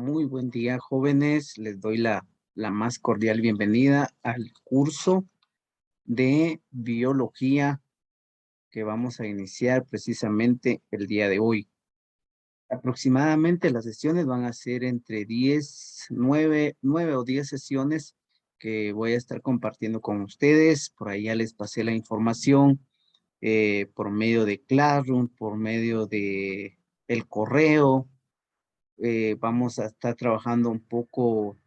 Muy buen día, jóvenes. Les doy la más cordial bienvenida al curso de biología que vamos a iniciar precisamente el día de hoy. Aproximadamente las sesiones van a ser entre 9 o 10 sesiones que voy a estar compartiendo con ustedes. Por ahí ya les pasé la información por medio de Classroom, por medio de el correo. Vamos a estar trabajando un poco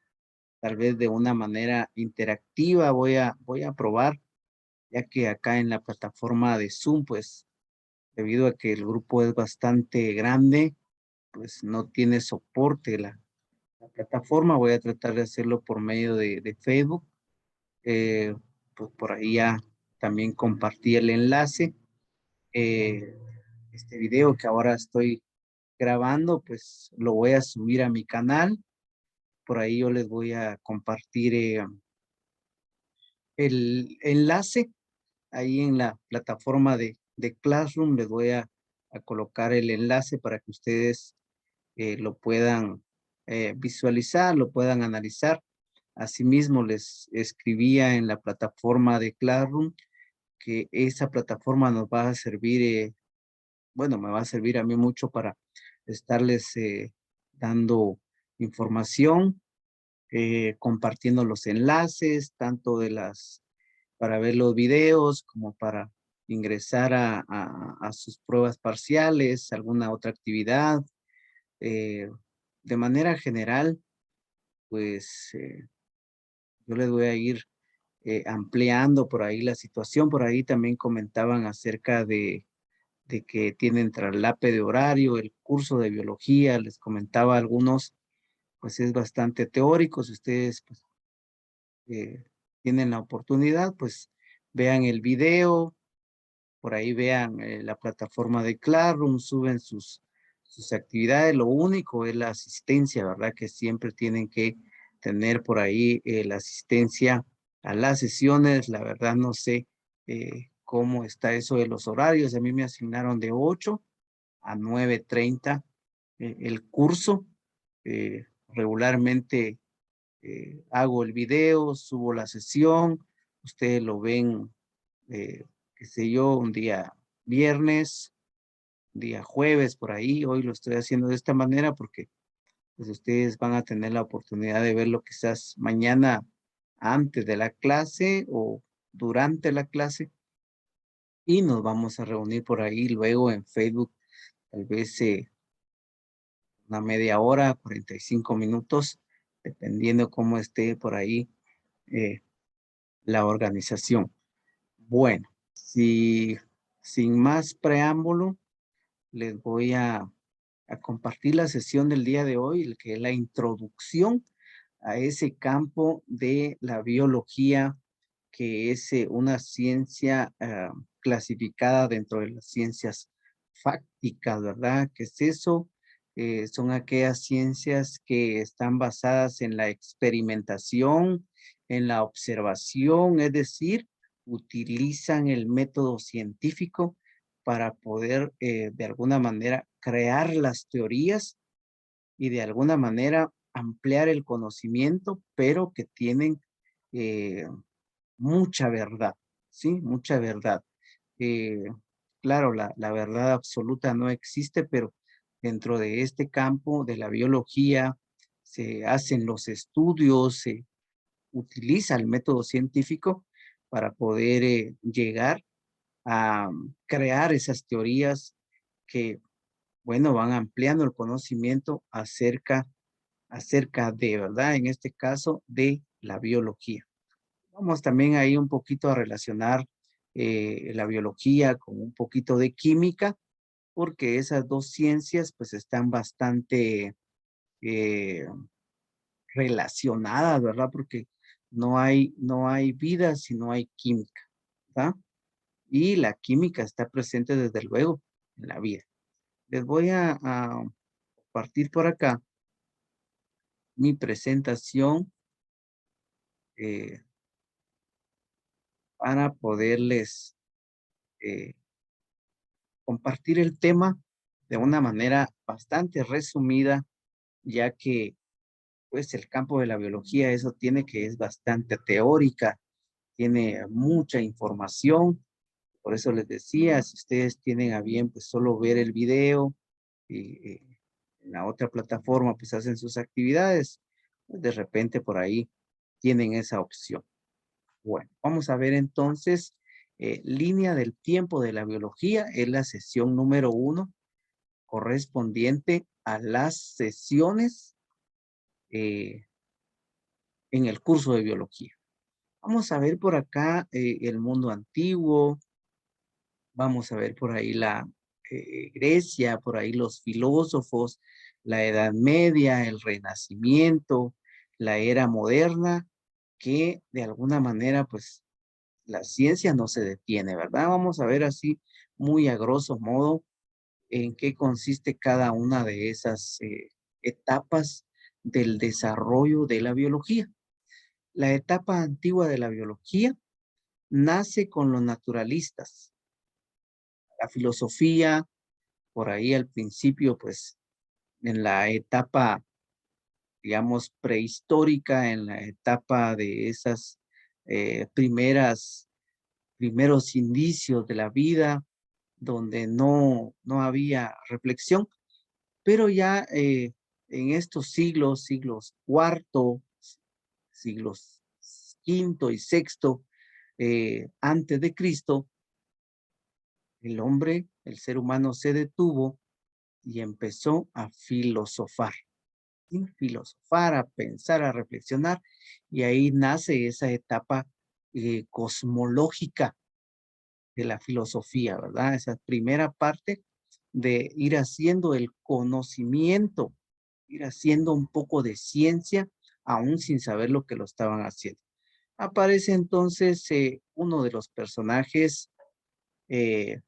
tal vez de una manera interactiva. Voy a probar, ya que acá en la plataforma de Zoom, pues debido a que el grupo es bastante grande, pues no tiene soporte la plataforma. Voy a tratar de hacerlo por medio de Facebook. Eh, pues por ahí ya también compartí el enlace. Eh, este video que ahora estoy grabando, pues lo voy a subir a mi canal. Por ahí yo les voy a compartir el enlace ahí en la plataforma de Classroom. Les voy a colocar el enlace para que ustedes lo puedan visualizar, lo puedan analizar. Asimismo, les escribía en la plataforma de Classroom que esa plataforma nos va a servir, bueno, me va a servir a mí mucho para estarles dando información, compartiendo los enlaces, tanto para ver los videos como para ingresar a sus pruebas parciales, alguna otra actividad. eh, de manera general, pues yo les voy a ir ampliando por ahí la situación. Por ahí también comentaban acerca de que tienen traslape de horario, el curso de biología, les comentaba algunos, pues es bastante teórico. Si ustedes pues, eh, tienen la oportunidad, pues vean el video, por ahí vean la plataforma de Classroom, suben sus actividades. Lo único es la asistencia, ¿verdad? Que siempre tienen que tener por ahí la asistencia a las sesiones. La verdad no sé cómo está eso de los horarios. A mí me asignaron de 8 a 9:30 el curso. Regularmente hago el video, subo la sesión, ustedes lo ven, qué sé yo, un día viernes, un día jueves, por ahí. Hoy lo estoy haciendo de esta manera porque pues ustedes van a tener la oportunidad de verlo quizás mañana antes de la clase o durante la clase, y nos vamos a reunir por ahí luego en Facebook, tal vez una media hora, 45 minutos, dependiendo cómo esté por ahí eh, la organización. Bueno, sin más preámbulo, les voy a compartir la sesión del día de hoy, el que es la introducción a ese campo de la biología, que es una ciencia clasificada dentro de las ciencias fácticas, ¿verdad? ¿Qué es eso? Son aquellas ciencias que están basadas en la experimentación, en la observación, es decir, utilizan el método científico para poder de alguna manera crear las teorías y de alguna manera ampliar el conocimiento, pero que tienen eh, mucha verdad, ¿sí? Mucha verdad. Eh, claro, la verdad absoluta no existe, pero dentro de este campo de la biología se hacen los estudios, se utiliza el método científico para poder llegar a crear esas teorías que, bueno, van ampliando el conocimiento acerca de, ¿verdad? En este caso, de la biología. Vamos también ahí un poquito a relacionar la biología con un poquito de química, porque esas dos ciencias pues están bastante eh, relacionadas, ¿verdad? Porque no hay vida si no hay química, ¿verdad? Y la química está presente desde luego en la vida. Les voy a partir por acá mi presentación eh, para poderles eh, compartir el tema de una manera bastante resumida, ya que pues el campo de la biología, eso tiene que es bastante teórica, tiene mucha información. Por eso les decía, si ustedes tienen a bien, pues solo ver el video y en la otra plataforma, pues hacen sus actividades, pues de repente por ahí tienen esa opción. Bueno, vamos a ver entonces, línea del tiempo de la biología, es la sesión número 1, correspondiente a las sesiones eh, en el curso de biología. Vamos a ver por acá el mundo antiguo, vamos a ver por ahí la Grecia, por ahí los filósofos, la Edad Media, el Renacimiento, la era moderna, que de alguna manera, pues, la ciencia no se detiene, ¿verdad? Vamos a ver así, muy a grosso modo, en qué consiste cada una de esas etapas del desarrollo de la biología. La etapa antigua de la biología nace con los naturalistas. La filosofía, por ahí al principio, pues en la etapa, digamos, prehistórica, en la etapa de esas primeros indicios de la vida, donde no había reflexión, pero ya en estos siglos cuarto, siglos quinto y sexto antes de Cristo, el hombre, el ser humano se detuvo y empezó a filosofar, ¿sí? Filosofar, a pensar, a reflexionar, y ahí nace esa etapa cosmológica de la filosofía, ¿verdad? Esa primera parte de ir haciendo el conocimiento, ir haciendo un poco de ciencia, aún sin saber lo que lo estaban haciendo. Aparece entonces uno de los personajes eh,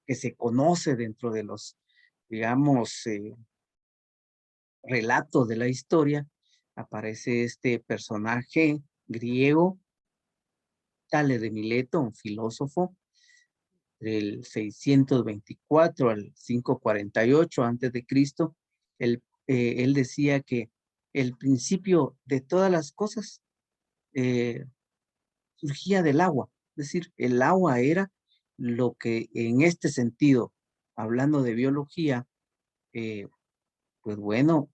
que se conoce dentro de los, digamos, relatos de la historia. Aparece este personaje griego, Tales de Mileto, un filósofo, del 624 al 548 antes de Cristo. Él decía que el principio de todas las cosas eh, surgía del agua. Es decir, el agua era lo que en este sentido, hablando de biología, eh, pues bueno,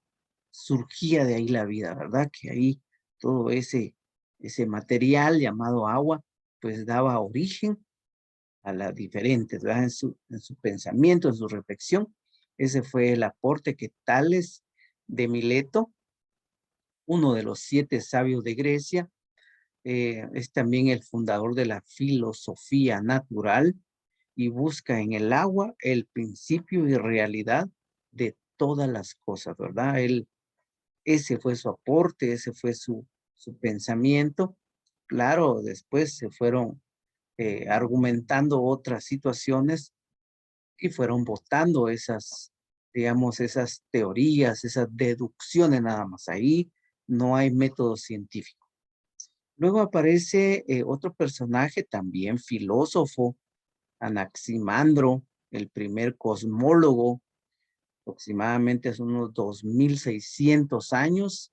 surgía de ahí la vida, ¿verdad? Que ahí todo ese material llamado agua, pues daba origen a las diferentes, ¿verdad? En su pensamiento, en su reflexión. Ese fue el aporte que Tales de Mileto, uno de los 7 sabios de Grecia, es también el fundador de la filosofía natural y busca en el agua el principio y realidad de todas las cosas, ¿verdad? Ese fue su aporte, ese fue su pensamiento. Claro, después se fueron argumentando otras situaciones y fueron votando esas, digamos, esas teorías, esas deducciones nada más. Ahí no hay método científico. Luego aparece otro personaje, también filósofo, Anaximandro, el primer cosmólogo, aproximadamente hace unos 2600 años.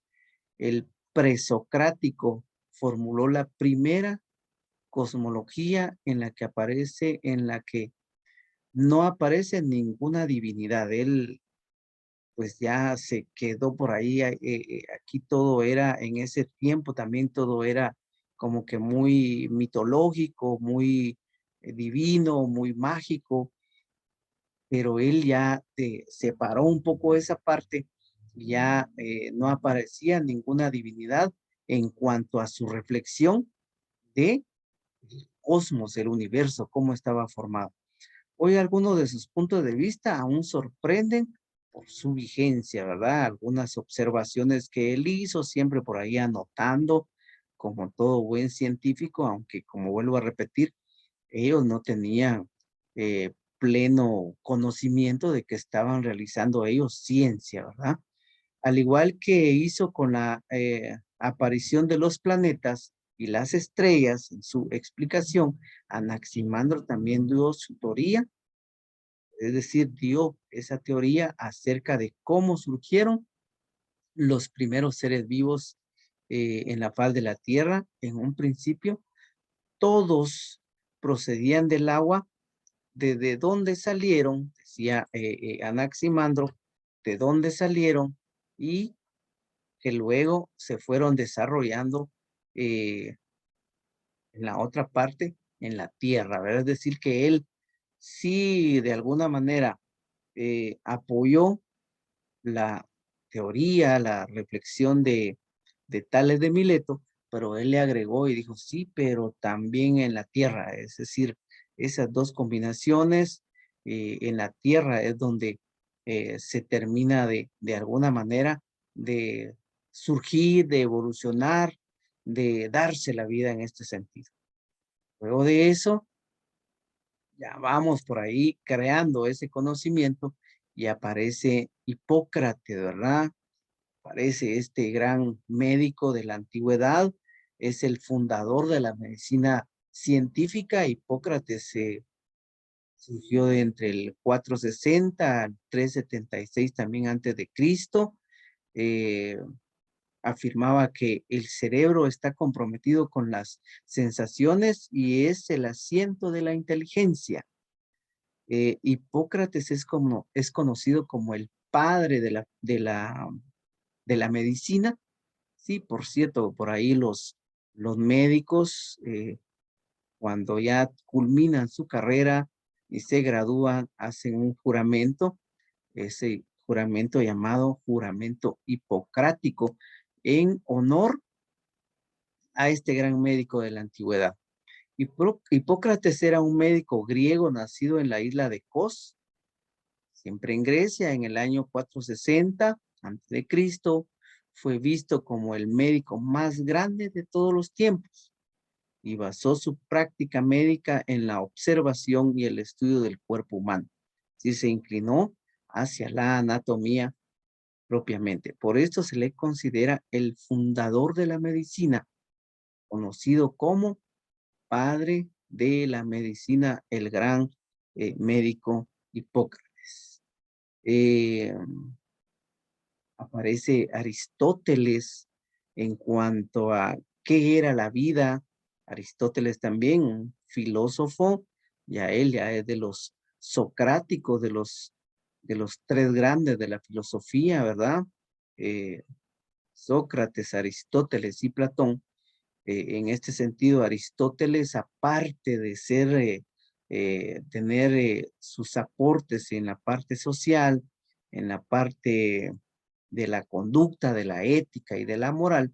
El presocrático formuló la primera cosmología en la que no aparece ninguna divinidad. Él pues ya se quedó por ahí. Aquí todo era, en ese tiempo también todo era como que muy mitológico, muy divino, muy mágico, pero él ya separó un poco esa parte y ya no aparecía ninguna divinidad en cuanto a su reflexión de el cosmos, el universo, cómo estaba formado. Hoy algunos de sus puntos de vista aún sorprenden por su vigencia, ¿verdad? Algunas observaciones que él hizo, siempre por ahí anotando, como todo buen científico, aunque como vuelvo a repetir, ellos no tenían pleno conocimiento de que estaban realizando ellos ciencia, ¿verdad? Al igual que hizo con la aparición de los planetas y las estrellas en su explicación, Anaximandro también dio su teoría, es decir, dio esa teoría acerca de cómo surgieron los primeros seres vivos en la faz de la tierra, en un principio, todos procedían del agua. ¿De dónde salieron? Decía Anaximandro, de dónde salieron y que luego se fueron desarrollando en la otra parte, en la tierra, ¿verdad? Es decir, que él sí de alguna manera apoyó la teoría, la reflexión de Tales de Mileto, pero él le agregó y dijo, sí, pero también en la tierra, es decir, esas dos combinaciones en la tierra es donde se termina de alguna manera de surgir, de evolucionar, de darse la vida en este sentido. Luego de eso, ya vamos por ahí creando ese conocimiento y aparece Hipócrates, ¿verdad? Aparece este gran médico de la antigüedad, es el fundador de la medicina científica. Hipócrates surgió de entre el 460 al 376 también antes de Cristo. Eh, Afirmaba que el cerebro está comprometido con las sensaciones y es el asiento de la inteligencia. Hipócrates es conocido como el padre de la medicina. Sí, por cierto, por ahí los médicos, cuando ya culminan su carrera y se gradúan, hacen un juramento, ese juramento llamado juramento hipocrático, en honor a este gran médico de la antigüedad. Hipócrates era un médico griego nacido en la isla de Kos, siempre en Grecia, en el año 460 a.C., fue visto como el médico más grande de todos los tiempos y basó su práctica médica en la observación y el estudio del cuerpo humano. Sí, se inclinó hacia la anatomía propiamente. Por esto se le considera el fundador de la medicina, conocido como padre de la medicina, el gran médico Hipócrates. Eh, Aparece Aristóteles en cuanto a qué era la vida. Aristóteles también, un filósofo, ya él ya es de los socráticos, de los tres grandes de la filosofía, ¿verdad? Eh, Sócrates, Aristóteles y Platón. En este sentido, Aristóteles, aparte de tener sus aportes en la parte social, en la parte de la conducta, de la ética y de la moral,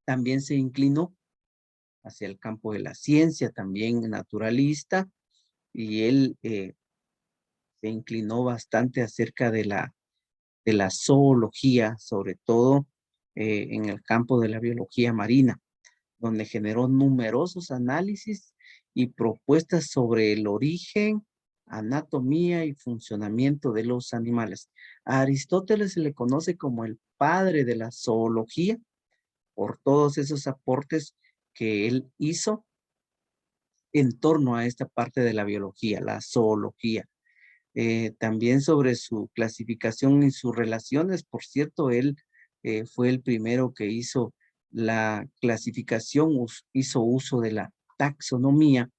también se inclinó hacia el campo de la ciencia, también naturalista, y él se inclinó bastante acerca de la zoología, sobre todo en el campo de la biología marina, donde generó numerosos análisis y propuestas sobre el origen, anatomía y funcionamiento de los animales. A Aristóteles se le conoce como el padre de la zoología por todos esos aportes que él hizo en torno a esta parte de la biología, la zoología. También sobre su clasificación y sus relaciones. Por cierto, él fue el primero que hizo la clasificación, hizo uso de la taxonomía,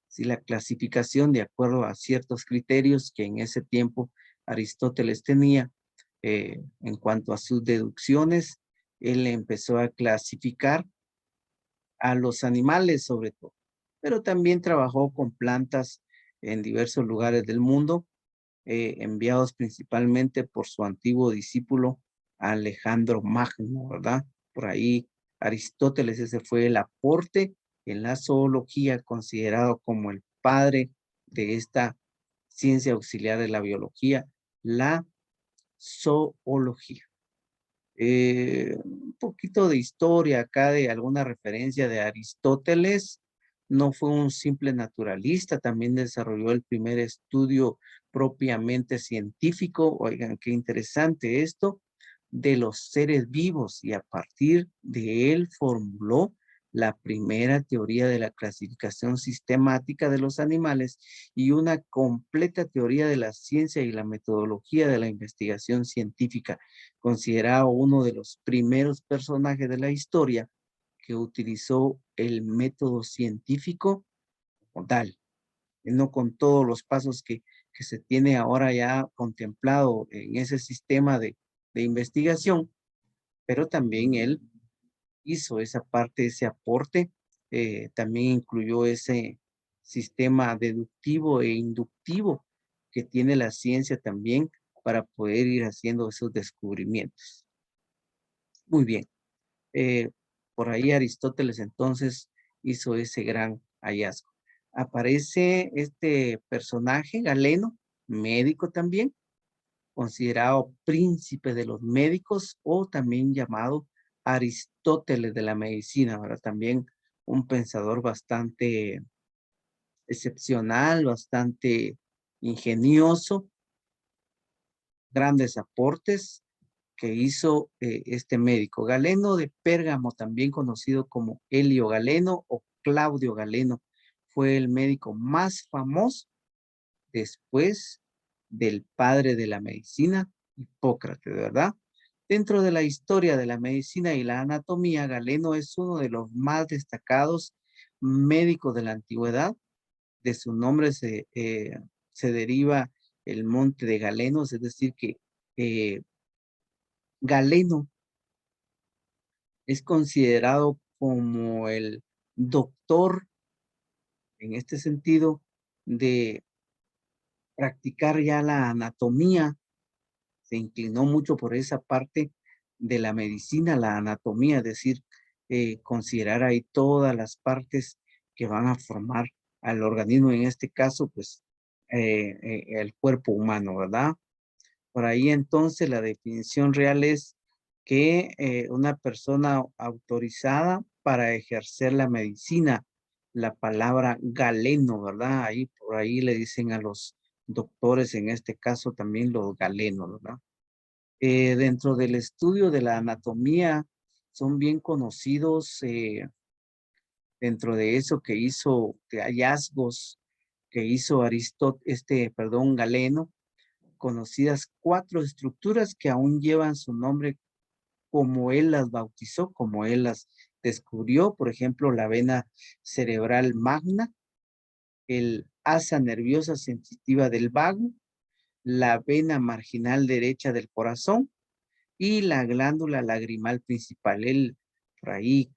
¿sí? La clasificación de acuerdo a ciertos criterios que en ese tiempo Aristóteles tenía. En cuanto a sus deducciones, él empezó a clasificar a los animales sobre todo, pero también trabajó con plantas en diversos lugares del mundo, enviados principalmente por su antiguo discípulo Alejandro Magno, ¿verdad? Por ahí Aristóteles, ese fue el aporte en la zoología, considerado como el padre de esta ciencia auxiliar de la biología, la zoología. Un poquito de historia acá, de alguna referencia de Aristóteles. No fue un simple naturalista, también desarrolló el primer estudio propiamente científico, oigan, qué interesante esto, de los seres vivos, y a partir de él formuló la primera teoría de la clasificación sistemática de los animales y una completa teoría de la ciencia y la metodología de la investigación científica, considerado uno de los primeros personajes de la historia que utilizó el método científico como tal, no con todos los pasos que se tiene ahora ya contemplado en ese sistema de investigación, pero también él hizo esa parte, ese aporte, también incluyó ese sistema deductivo e inductivo que tiene la ciencia también para poder ir haciendo esos descubrimientos. Muy bien. Eh, por ahí Aristóteles entonces hizo ese gran hallazgo. Aparece este personaje, Galeno, médico también, considerado príncipe de los médicos o también llamado Aristóteles de la medicina, ¿verdad? También un pensador bastante excepcional, bastante ingenioso, grandes aportes que hizo este médico. Galeno de Pérgamo, también conocido como Helio Galeno o Claudio Galeno, fue el médico más famoso después del padre de la medicina, Hipócrates, ¿verdad? Dentro de la historia de la medicina y la anatomía, Galeno es uno de los más destacados médicos de la antigüedad. De su nombre se deriva el monte de Galenos, es decir, que eh, Galeno es considerado como el doctor, en este sentido, de practicar ya la anatomía. Se inclinó mucho por esa parte de la medicina, la anatomía, es decir, considerar ahí todas las partes que van a formar al organismo, en este caso, pues, el cuerpo humano, ¿verdad? Por ahí entonces la definición real es que una persona autorizada para ejercer la medicina, la palabra galeno, ¿verdad? Ahí por ahí le dicen a los doctores, en este caso también los galenos, ¿verdad? Dentro del estudio de la anatomía son bien conocidos dentro de eso que hizo, de hallazgos que hizo Galeno, conocidas 4 estructuras que aún llevan su nombre como él las bautizó, como él las descubrió, por ejemplo, la vena cerebral magna, el asa nerviosa sensitiva del vago, la vena marginal derecha del corazón y la glándula lagrimal principal. Él por ahí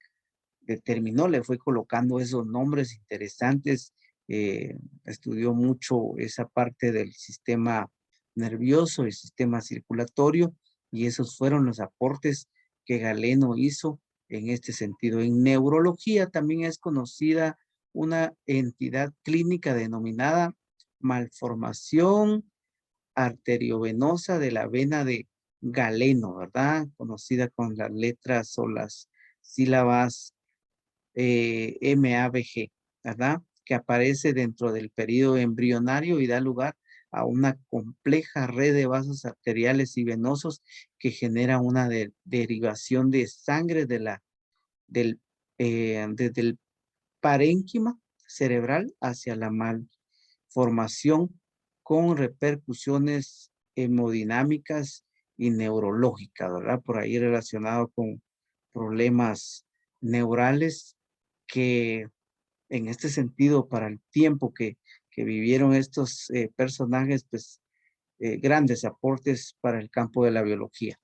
determinó, le fue colocando esos nombres interesantes, estudió mucho esa parte del sistema nervioso, el sistema circulatorio, y esos fueron los aportes que Galeno hizo en este sentido. En neurología también es conocida una entidad clínica denominada malformación arteriovenosa de la vena de Galeno, ¿verdad? Conocida con las letras o las sílabas MABG, ¿verdad? Que aparece dentro del periodo embrionario y da lugar a una compleja red de vasos arteriales y venosos que genera una derivación de sangre desde el parénquima cerebral hacia la malformación con repercusiones hemodinámicas y neurológicas, ¿verdad? Por ahí relacionado con problemas neurales que en este sentido, para el tiempo que vivieron estos personajes, pues grandes aportes para el campo de la biología.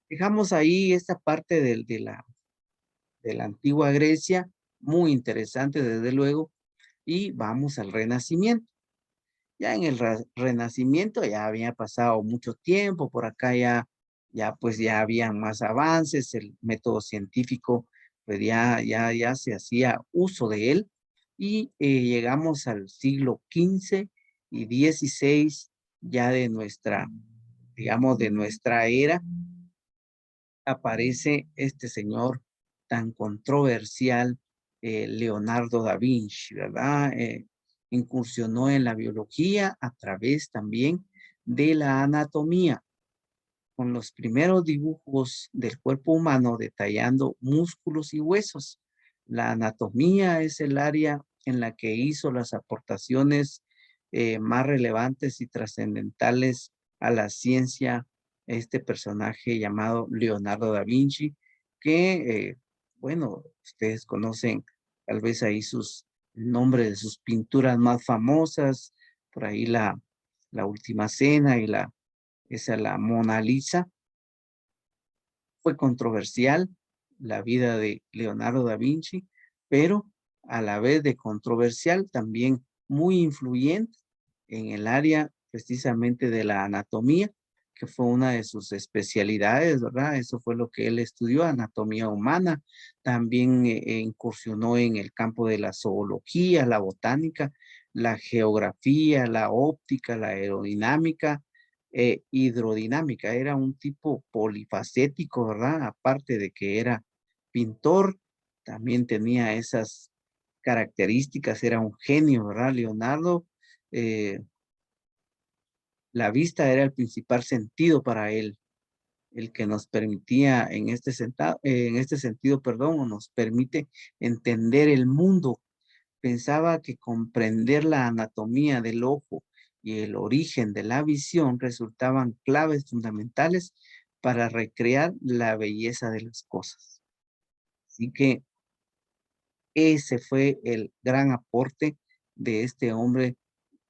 Dejamos ahí esta parte de la antigua Grecia, muy interesante desde luego, y vamos al Renacimiento. Ya en el Renacimiento ya había pasado mucho tiempo, por acá ya pues ya habían más avances, el método científico pues ya se hacía uso de él y llegamos al siglo XV y XVI ya de nuestra, digamos, de nuestra era, aparece este señor tan controversial, Leonardo da Vinci, ¿verdad? Incursionó en la biología a través también de la anatomía. con los primeros dibujos del cuerpo humano detallando músculos y huesos. La anatomía es el área en la que hizo las aportaciones más relevantes y trascendentales a la ciencia este personaje llamado Leonardo da Vinci, que, bueno, ustedes conocen tal vez ahí el nombre de sus pinturas más famosas, por ahí la Última Cena y la Mona Lisa. Fue controversial la vida de Leonardo da Vinci, pero a la vez de controversial, también muy influyente en el área precisamente de la anatomía, que fue una de sus especialidades, ¿verdad? Eso fue lo que él estudió, anatomía humana. También incursionó en el campo de la zoología, la botánica, la geografía, la óptica, la aerodinámica, hidrodinámica. Era un tipo polifacético, ¿verdad? Aparte de que era pintor, también tenía esas características, era un genio, ¿verdad? Leonardo, eh, la vista era el principal sentido para él, el que nos permitía en este sentido, perdón, o nos permite entender el mundo. Pensaba que comprender la anatomía del ojo y el origen de la visión resultaban claves fundamentales para recrear la belleza de las cosas. Así que ese fue el gran aporte de este hombre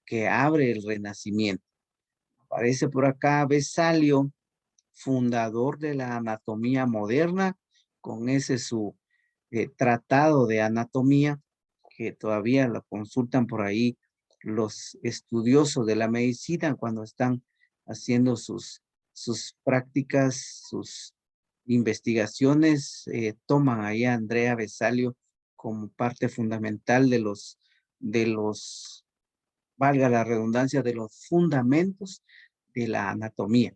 que abre el Renacimiento. Aparece por acá Vesalio, fundador de la anatomía moderna, con ese su tratado de anatomía, que todavía lo consultan por ahí los estudiosos de la medicina cuando están haciendo sus prácticas, sus investigaciones, toman ahí a Andrea Vesalio como parte fundamental de los, valga la redundancia, de los fundamentos de la anatomía.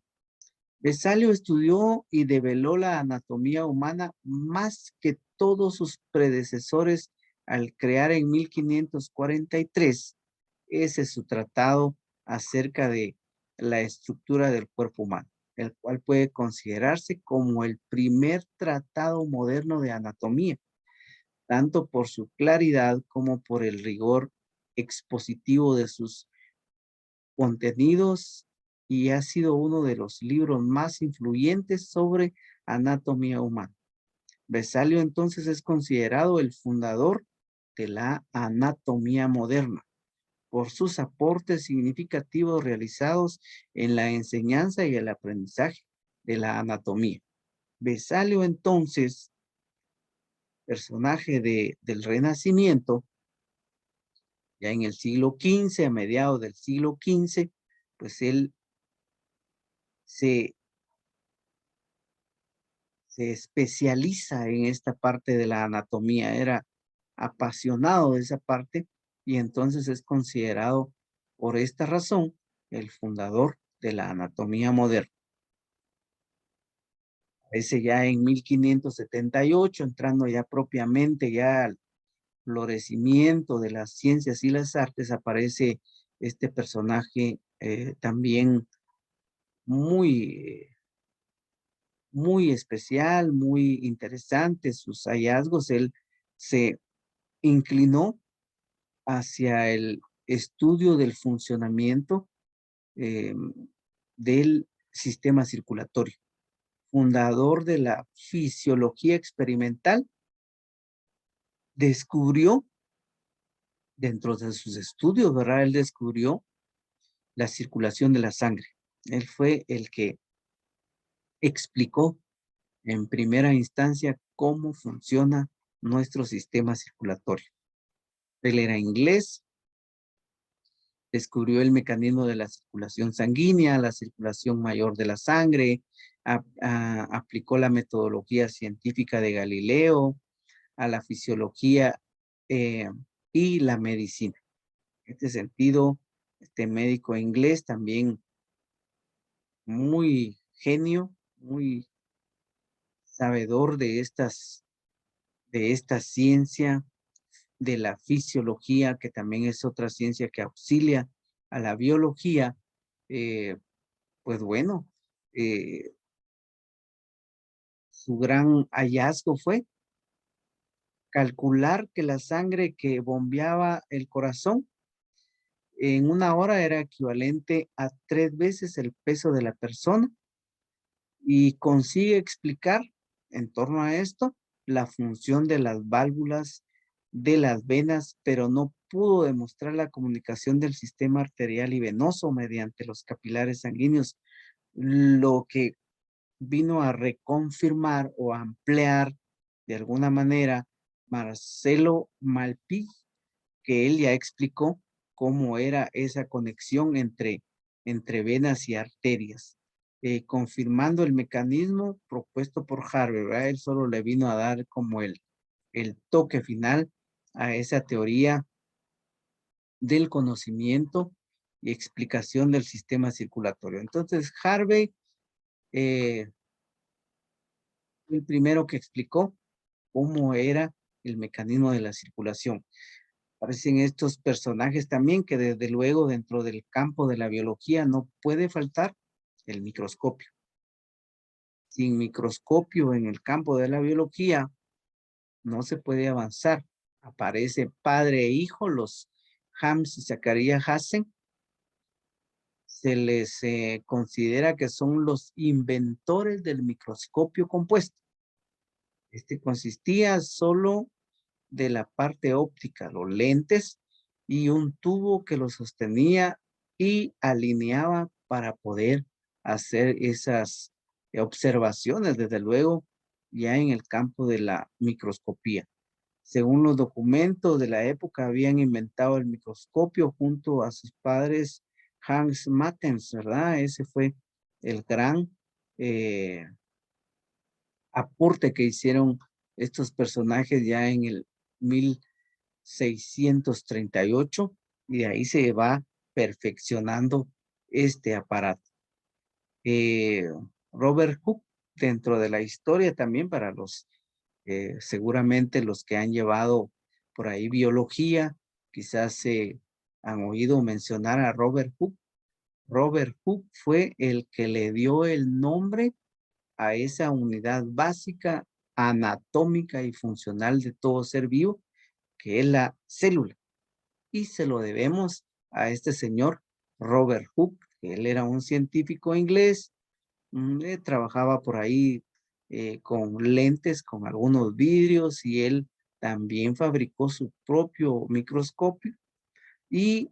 Vesalio estudió y develó la anatomía humana más que todos sus predecesores al crear en 1543 ese su tratado acerca de la estructura del cuerpo humano, el cual puede considerarse como el primer tratado moderno de anatomía, tanto por su claridad como por el rigor expositivo de sus contenidos, y ha sido uno de los libros más influyentes sobre anatomía humana. Vesalio entonces es considerado el fundador de la anatomía moderna por sus aportes significativos realizados en la enseñanza y el aprendizaje de la anatomía. Vesalio entonces, personaje del Renacimiento, ya en el siglo XV, a mediados del siglo XV, pues él se se especializa en esta parte de la anatomía, era apasionado de esa parte y entonces es considerado por esta razón el fundador de la anatomía moderna. Ese ya en 1578, entrando ya propiamente ya al florecimiento de las ciencias y las artes, aparece este personaje también muy muy especial, muy interesante sus hallazgos. Él se inclinó hacia el estudio del funcionamiento eh, del sistema circulatorio. Fundador de la fisiología experimental, descubrió, dentro de sus estudios, ¿verdad? Él descubrió la circulación de la sangre. Él fue el que explicó en primera instancia cómo funciona nuestro sistema circulatorio. Él era inglés, descubrió el mecanismo de la circulación sanguínea, la circulación mayor de la sangre, aplicó la metodología científica de Galileo a la fisiología eh, y la medicina. En este sentido, este médico inglés también muy genio, muy sabedor de esta ciencia de la fisiología, que también es otra ciencia que auxilia a la biología. Pues bueno, Su gran hallazgo fue calcular que la sangre que bombeaba el corazón en una hora era equivalente a 3 veces el peso de la persona y consigue explicar en torno a esto la función de las válvulas de las venas, pero no pudo demostrar la comunicación del sistema arterial y venoso mediante los capilares sanguíneos, lo que vino a reconfirmar o ampliar de alguna manera Marcelo Malpighi, que él ya explicó cómo era esa conexión entre venas y arterias, confirmando el mecanismo propuesto por Harvey, ¿verdad? Él solo le vino a dar como el toque final a esa teoría del conocimiento y explicación del sistema circulatorio. Entonces, Harvey fue el primero que explicó cómo era el mecanismo de la circulación. Aparecen estos personajes también que desde luego dentro del campo de la biología no puede faltar el microscopio. Sin microscopio en el campo de la biología no se puede avanzar. Aparece padre e hijo, los Hams y Zachariah Hassen. Se les considera que son los inventores del microscopio compuesto. Este consistía solo de la parte óptica, los lentes y un tubo que lo sostenía y alineaba para poder hacer esas observaciones, desde luego, ya en el campo de la microscopía. Según los documentos de la época, habían inventado el microscopio junto a sus padres Hans Mattens, ¿verdad? Ese fue el gran eh, aporte que hicieron estos personajes ya en el 1638 y de ahí se va perfeccionando este aparato. Robert Hooke, dentro de la historia también para los, seguramente los que han llevado por ahí biología, quizás se han oído mencionar a Robert Hooke. Robert Hooke fue el que le dio el nombre a esa unidad básica, anatómica y funcional de todo ser vivo, que es la célula. Y se lo debemos a este señor Robert Hooke, que él era un científico inglés, trabajaba por ahí con lentes, con algunos vidrios, y él también fabricó su propio microscopio y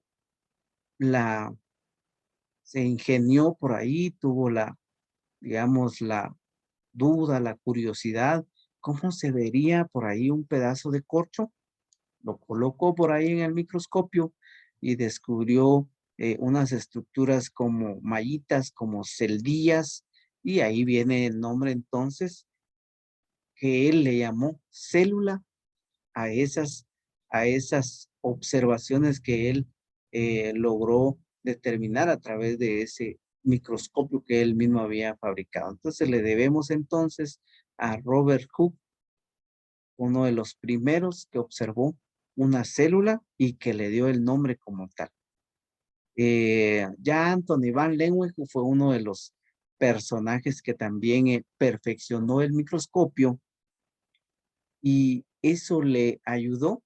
la se ingenió por ahí, tuvo la, digamos, la duda, la curiosidad, ¿cómo se vería por ahí un pedazo de corcho? Lo colocó por ahí en el microscopio y descubrió unas estructuras como mallitas, como celdillas, y ahí viene el nombre entonces que él le llamó célula a esas observaciones que él logró determinar a través de ese microscopio que él mismo había fabricado. Entonces le debemos entonces a Robert Hooke, uno de los primeros que observó una célula y que le dio el nombre como tal. Ya Anthony van Leeuwenhoek fue uno de los personajes que también perfeccionó el microscopio y eso le ayudó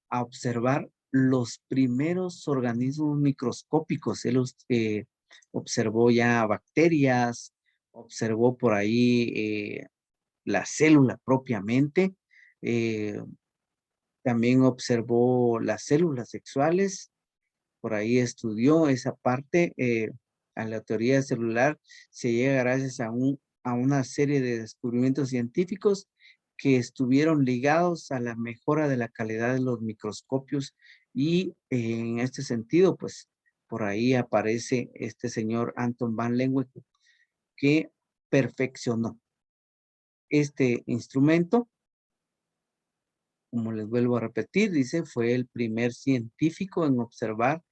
a observar los primeros organismos microscópicos. Él observó ya bacterias, observó por ahí la célula propiamente, eh, también observó las células sexuales, por ahí estudió esa parte. A la teoría celular se llega gracias a una serie de descubrimientos científicos que estuvieron ligados a la mejora de la calidad de los microscopios y en este sentido, pues por ahí aparece este señor Anton van Leeuwenhoek que perfeccionó este instrumento. Como les vuelvo a repetir, dice, fue el primer científico en observar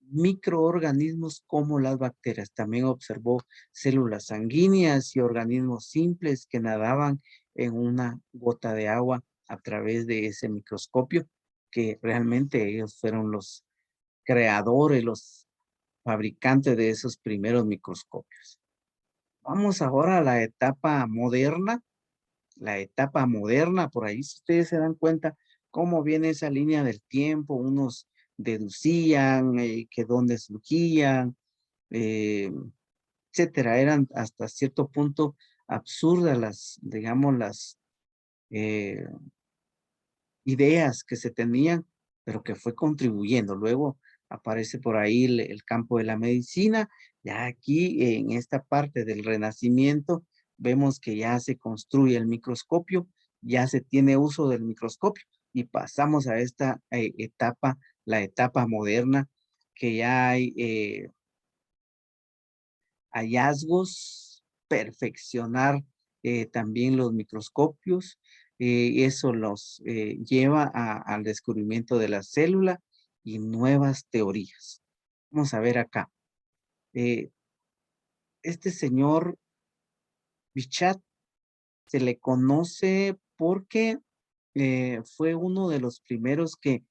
microorganismos como las bacterias. También observó células sanguíneas y organismos simples que nadaban en una gota de agua a través de ese microscopio, que realmente ellos fueron los creadores, los fabricantes de esos primeros microscopios. Vamos ahora a la etapa moderna. La etapa moderna, por ahí, si ustedes se dan cuenta cómo viene esa línea del tiempo, unos deducían que dónde surgían, eh, etcétera. Eran hasta cierto punto absurdas las, digamos, las eh, ideas que se tenían, pero que fue contribuyendo. Luego aparece por ahí el campo de la medicina. Ya aquí en esta parte del Renacimiento vemos que ya se construye el microscopio, ya se tiene uso del microscopio y pasamos a esta etapa, la etapa moderna, que ya hay hallazgos, perfeccionar también los microscopios. Eso los lleva al descubrimiento de la célula y nuevas teorías. Vamos a ver acá. Eh, este señor Bichat se le conoce porque fue uno de los primeros que,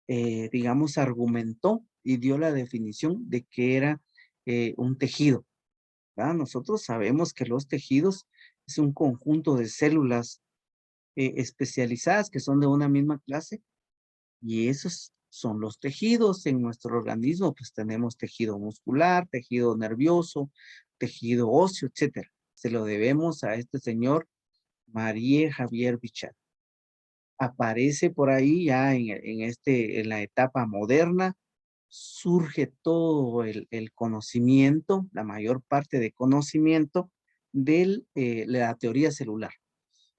digamos, argumentó y dio la definición de que era un tejido. ¿Verdad? Nosotros sabemos que los tejidos es un conjunto de células especializadas que son de una misma clase y esos son los tejidos en nuestro organismo. Pues tenemos tejido muscular, tejido nervioso, tejido óseo, etcétera. Se lo debemos a este señor Marie Javier Bichat. Aparece por ahí ya en la etapa moderna, surge todo el conocimiento, la mayor parte de conocimiento de la teoría celular.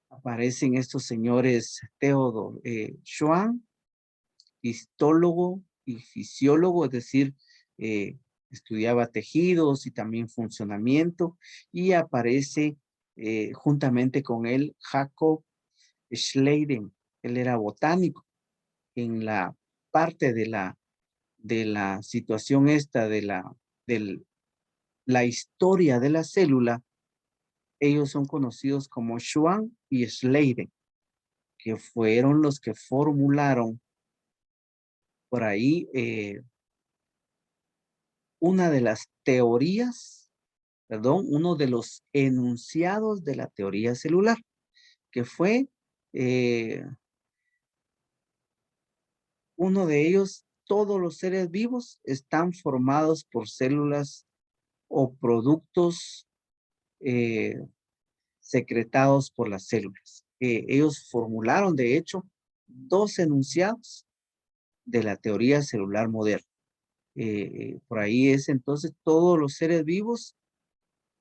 Aparecen estos señores Theodor Schwann, histólogo y fisiólogo, es decir, eh, estudiaba tejidos y también funcionamiento, y aparece juntamente con él Jacob Schleiden. Él era botánico en la parte de la situación esta de la historia de la célula. Ellos son conocidos como Schwann y Schleiden, que fueron los que formularon por ahí una de las teorías, perdón, uno de los enunciados de la teoría celular, que fue eh, uno de ellos: todos los seres vivos están formados por células o productos eh, secretados por las células. Ellos formularon, de hecho, dos enunciados de la teoría celular moderna. Por ahí es entonces: todos los seres vivos,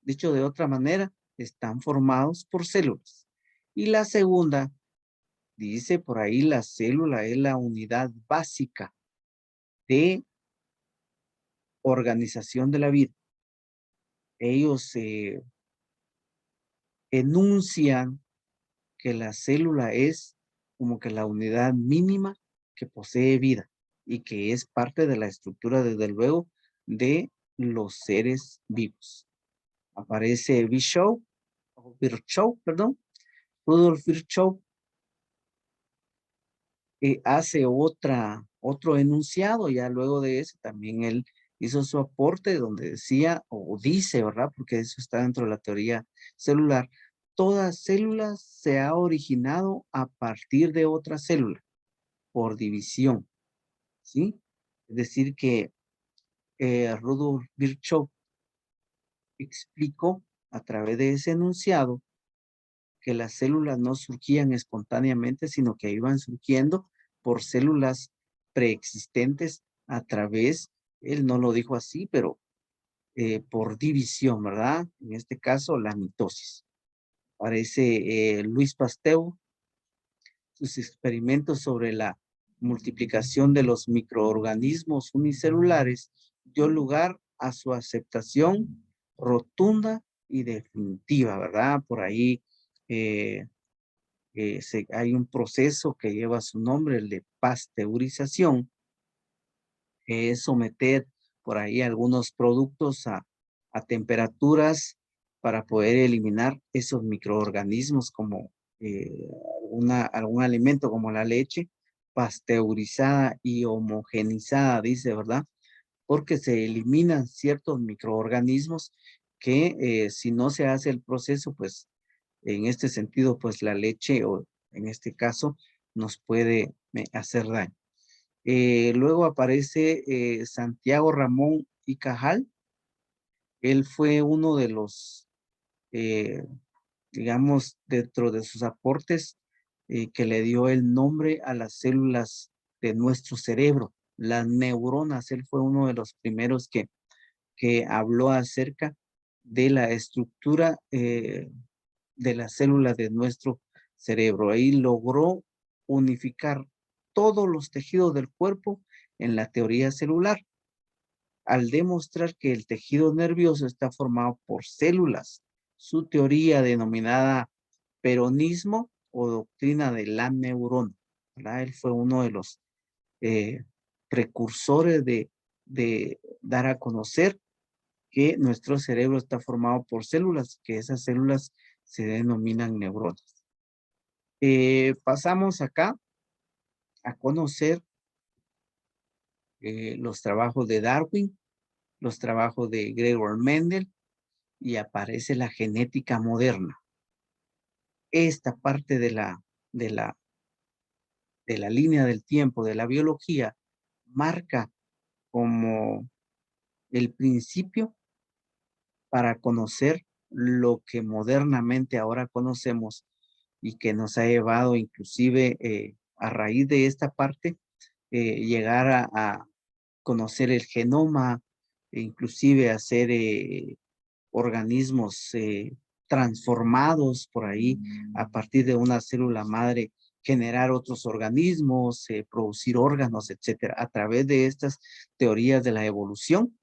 dicho de otra manera, están formados por células. Y la segunda dice por ahí: la célula es la unidad básica de organización de la vida. Ellos enuncian que la célula es como que la unidad mínima que posee vida y que es parte de la estructura, desde luego, de los seres vivos. Aparece Virchow, perdón, Rudolf Virchow, hace otro enunciado. Ya luego de eso también él hizo su aporte donde decía, o dice, ¿verdad? Porque eso está dentro de la teoría celular: toda célula se ha originado a partir de otra célula por división, ¿sí? Es decir que Rudolf Virchow explicó a través de ese enunciado que las células no surgían espontáneamente, sino que iban surgiendo por células preexistentes a través, él no lo dijo así, pero por división, ¿verdad? En este caso, la mitosis. Parece Luis Pasteur, sus experimentos sobre la multiplicación de los microorganismos unicelulares dio lugar a su aceptación rotunda y definitiva, ¿verdad? Por ahí eh, hay un proceso que lleva su nombre, el de pasteurización, que es someter por ahí algunos productos a temperaturas para poder eliminar esos microorganismos, como algún alimento como la leche pasteurizada y homogenizada, dice, ¿verdad? Porque se eliminan ciertos microorganismos que si no se hace el proceso, pues en este sentido, pues la leche o en este caso nos puede hacer daño. Luego aparece Santiago Ramón y Cajal. Él fue uno de los, eh, digamos, dentro de sus aportes que le dio el nombre a las células de nuestro cerebro, las neuronas. Él fue uno de los primeros que habló acerca de la estructura de las células de nuestro cerebro. Ahí logró unificar todos los tejidos del cuerpo en la teoría celular, al demostrar que el tejido nervioso está formado por células. Su teoría denominada peronismo o doctrina de la neurona, ¿verdad? Él fue uno de los eh, precursores de dar a conocer que nuestro cerebro está formado por células, que esas células se denominan neuronas. Pasamos acá a conocer los trabajos de Darwin, los trabajos de Gregor Mendel, y aparece la genética moderna. Esta parte de la, de la línea del tiempo de la biología marca como el principio para conocer lo que modernamente ahora conocemos y que nos ha llevado inclusive a raíz de esta parte, llegar a conocer el genoma, e inclusive hacer organismos transformados por ahí a partir de una célula madre, generar otros organismos, producir órganos, etcétera, a través de estas teorías de la evolución,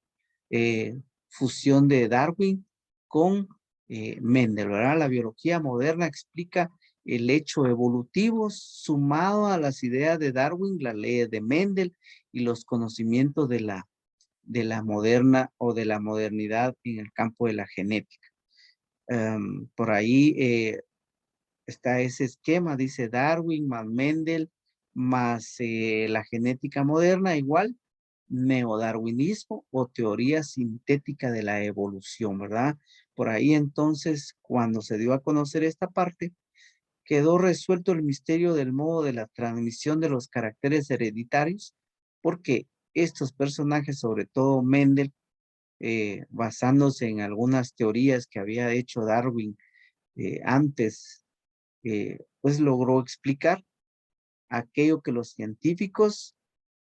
fusión de Darwin con Mendel, ¿verdad? La biología moderna explica el hecho evolutivo sumado a las ideas de Darwin, las leyes de Mendel y los conocimientos de la moderna o de la modernidad en el campo de la genética. Por ahí está ese esquema, dice Darwin más Mendel más la genética moderna, igual neodarwinismo o teoría sintética de la evolución, ¿verdad? Por ahí entonces, cuando se dio a conocer esta parte, quedó resuelto el misterio del modo de la transmisión de los caracteres hereditarios, porque estos personajes, sobre todo Mendel, basándose en algunas teorías que había hecho Darwin antes, pues logró explicar aquello que los científicos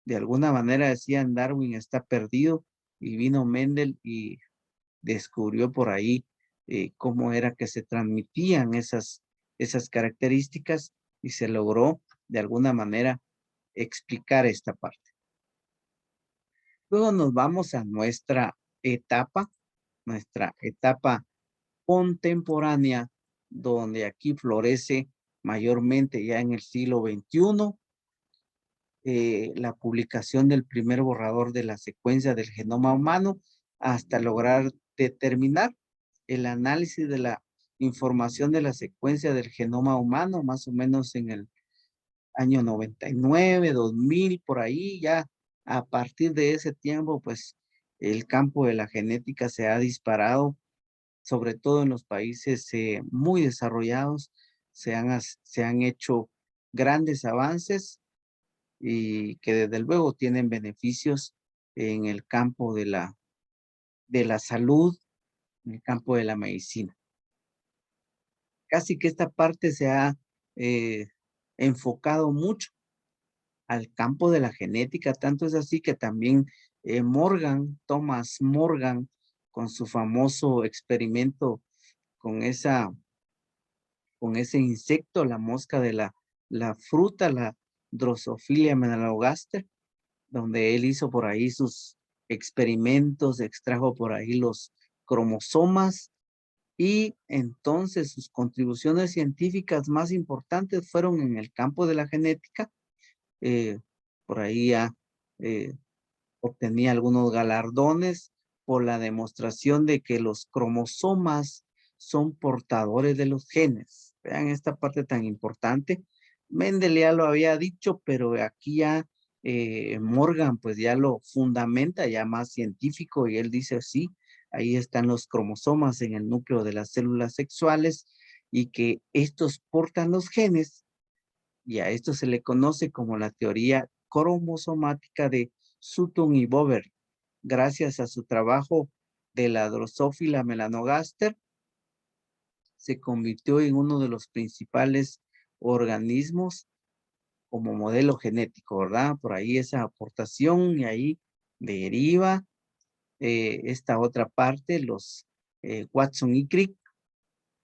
de alguna manera decían Darwin está perdido, y vino Mendel y descubrió por ahí cómo era que se transmitían esas características y se logró de alguna manera explicar esta parte. Luego nos vamos a nuestra etapa contemporánea, donde aquí florece mayormente ya en el siglo XXI, la publicación del primer borrador de la secuencia del genoma humano hasta lograr determinar el análisis de la información de la secuencia del genoma humano, más o menos en el año 99, 2000, por ahí ya a partir de ese tiempo, pues el campo de la genética se ha disparado, sobre todo en los países muy desarrollados, se han hecho grandes avances y que desde luego tienen beneficios en el campo de la salud, en el campo de la medicina. Casi que esta parte se ha eh, enfocado mucho al campo de la genética, tanto es así que también Thomas Morgan, con su famoso experimento con con ese insecto, la mosca de la fruta, la Drosophila melanogaster, donde él hizo por ahí sus experimentos, extrajo por ahí los cromosomas y entonces sus contribuciones científicas más importantes fueron en el campo de la genética. eh, por ahí ya eh, obtenía algunos galardones por la demostración de que los cromosomas son portadores de los genes. Vean esta parte tan importante. Mendel ya lo había dicho, pero aquí ya Morgan pues ya lo fundamenta, ya más científico, y él dice sí, ahí están los cromosomas en el núcleo de las células sexuales y que estos portan los genes y a esto se le conoce como la teoría cromosomática de Sutton y Boveri. Gracias a su trabajo de la Drosophila melanogaster, se convirtió en uno de los principales organismos como modelo genético, ¿verdad? Por ahí esa aportación y ahí deriva esta otra parte, los Watson y Crick,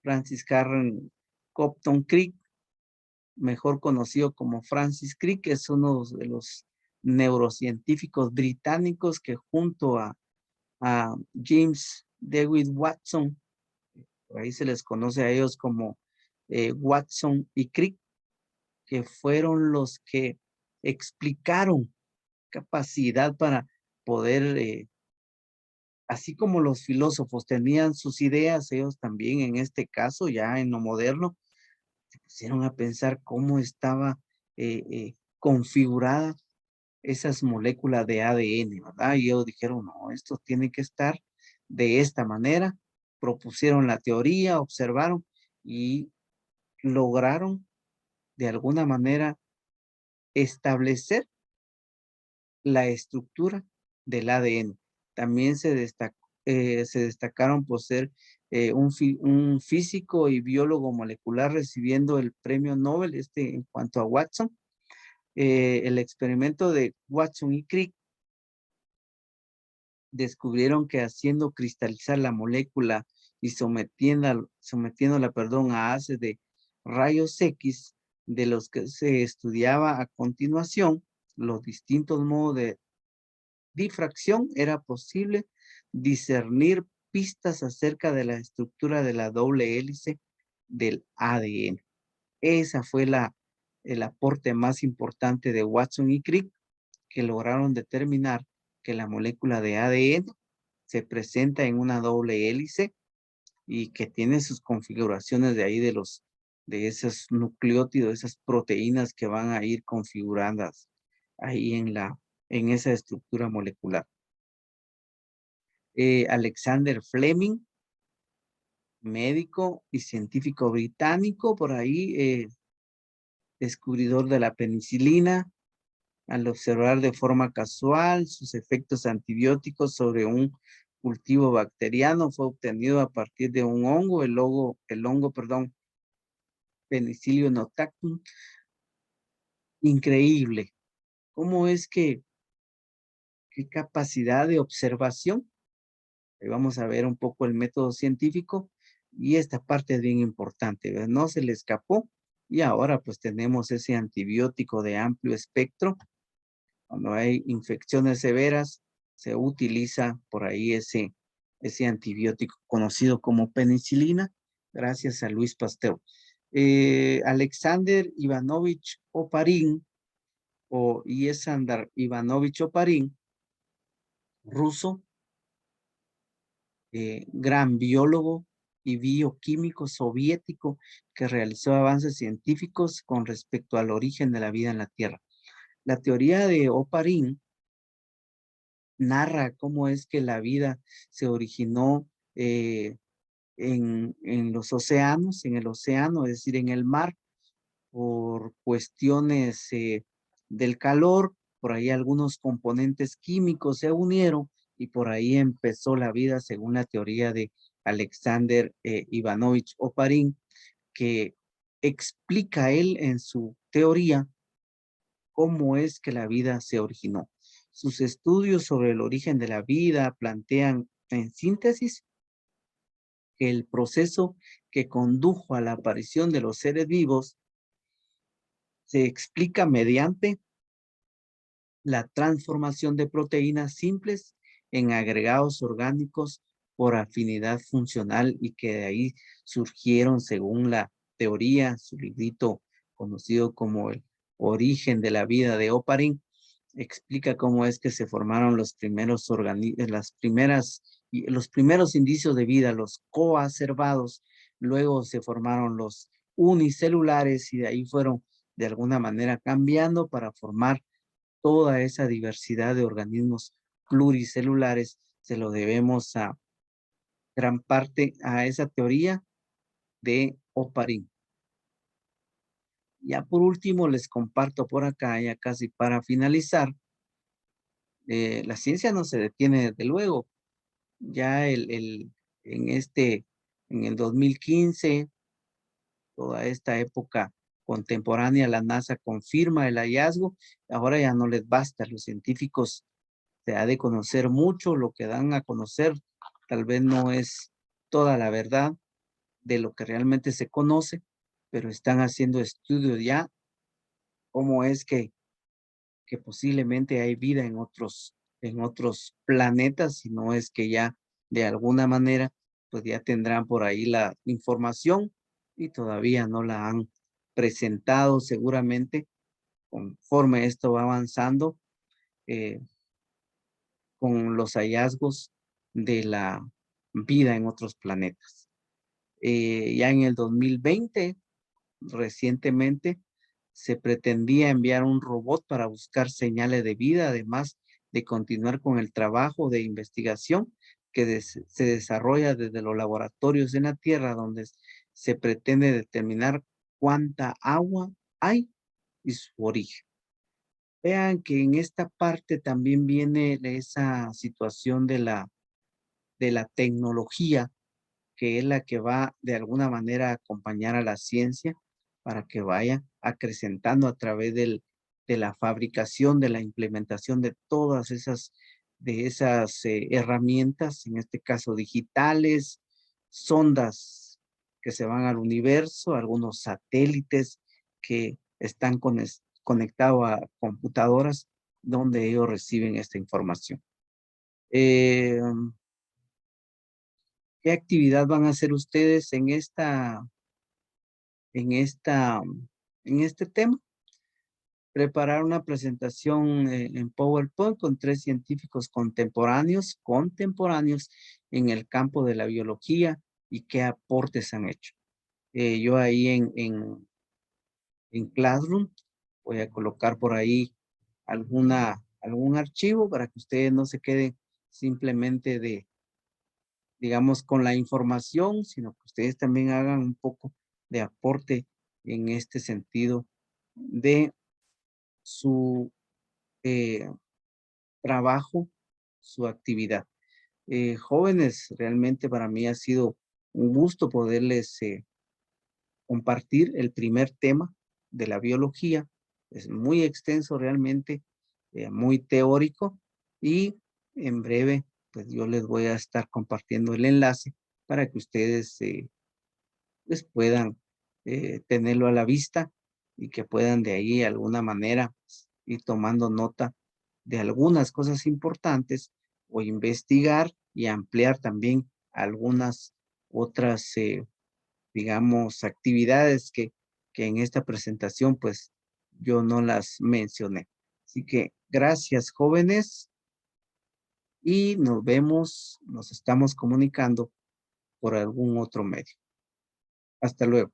Francis Karen Compton Crick, mejor conocido como Francis Crick, es uno de los neurocientíficos británicos que junto a James David Watson, por ahí se les conoce a ellos como Watson y Crick, que fueron los que explicaron capacidad para poder, así como los filósofos tenían sus ideas, ellos también en este caso, ya en lo moderno, se pusieron a pensar cómo estaba configurada esas moléculas de ADN, ¿verdad? Y ellos dijeron, no, esto tiene que estar de esta manera, propusieron la teoría, observaron y lograron de alguna manera establecer la estructura del ADN. También se destacaron por ser un físico y biólogo molecular recibiendo el premio Nobel en cuanto a Watson. El experimento de Watson y Crick descubrieron que haciendo cristalizar la molécula y sometiéndola, perdón, a haces de rayos X de los que se estudiaba a continuación, los distintos modos de difracción, era posible discernir pistas acerca de la estructura de la doble hélice del ADN. Esa fue el aporte más importante de Watson y Crick, que lograron determinar que la molécula de ADN se presenta en una doble hélice y que tiene sus configuraciones de ahí de esos nucleótidos, esas proteínas que van a ir configuradas ahí en esa estructura molecular. Alexander Fleming, médico y científico británico, por ahí descubridor de la penicilina, al observar de forma casual sus efectos antibióticos sobre un cultivo bacteriano, fue obtenido a partir de un hongo, el hongo, perdón, Penicillium notatum. Increíble. ¿Cómo es qué capacidad de observación? Ahí vamos a ver un poco el método científico y esta parte es bien importante, ¿verdad? No se le escapó y ahora pues tenemos ese antibiótico de amplio espectro. Cuando hay infecciones severas, se utiliza por ahí ese antibiótico conocido como penicilina, gracias a Luis Pasteur. Alexander Ivanovich Oparin o Yesandar Ivanovich Oparin, ruso, gran biólogo y bioquímico soviético que realizó avances científicos con respecto al origen de la vida en la Tierra. La teoría de Oparin narra cómo es que la vida se originó en los océanos, en el océano, es decir, en el mar, por cuestiones del calor, por ahí algunos componentes químicos se unieron y por ahí empezó la vida según la teoría de Alexander Ivanovich Oparin, que explica él en su teoría cómo es que la vida se originó. Sus estudios sobre el origen de la vida plantean en síntesis que el proceso que condujo a la aparición de los seres vivos se explica mediante la transformación de proteínas simples en agregados orgánicos por afinidad funcional y que de ahí surgieron, según la teoría, su librito conocido como El origen de la vida de Oparin, explica cómo es que se formaron los primeros los primeros indicios de vida, los coacervados, luego se formaron los unicelulares y de ahí fueron de alguna manera cambiando para formar toda esa diversidad de organismos pluricelulares. Se lo debemos gran parte a esa teoría de Oparin. Ya por último, les comparto por acá, ya casi para finalizar, la ciencia no se detiene desde luego. Ya en en el 2015, toda esta época contemporánea, la NASA confirma el hallazgo. Ahora ya no les basta, los científicos se ha de conocer mucho, lo que dan a conocer tal vez no es toda la verdad de lo que realmente se conoce, pero están haciendo estudios ya, cómo es que posiblemente hay vida en otros planetas, si no es que ya de alguna manera, pues ya tendrán por ahí la información y todavía no la han presentado seguramente conforme esto va avanzando eh, con los hallazgos de la vida en otros planetas. Ya en el 2020, recientemente, se pretendía enviar un robot para buscar señales de vida, además de continuar con el trabajo de investigación que se desarrolla desde los laboratorios en la Tierra, donde se pretende determinar cuánta agua hay y su origen. Vean que en esta parte también viene esa situación de la tecnología, que es la que va de alguna manera a acompañar a la ciencia para que vaya acrecentando a través de la fabricación, de la implementación de todas de esas herramientas, en este caso digitales, sondas que se van al universo, algunos satélites que están conectados a computadoras donde ellos reciben esta información. Eh, ¿Qué actividad van a hacer ustedes en esta, en este tema? Preparar una presentación en PowerPoint con 3 científicos contemporáneos en el campo de la biología y qué aportes han hecho. Yo ahí en Classroom voy a colocar por ahí algún archivo para que ustedes no se queden simplemente digamos, con la información, sino que ustedes también hagan un poco de aporte en este sentido de su eh, trabajo, su actividad. Jóvenes, realmente para mí ha sido un gusto poderles compartir el primer tema de la biología. Es muy extenso realmente, muy teórico y en breve pues yo les voy a estar compartiendo el enlace para que ustedes pues puedan tenerlo a la vista y que puedan de ahí de alguna manera pues, ir tomando nota de algunas cosas importantes o investigar y ampliar también algunas otras digamos, actividades que en esta presentación, pues, yo no las mencioné. Así que gracias, jóvenes, y nos estamos comunicando por algún otro medio. Hasta luego.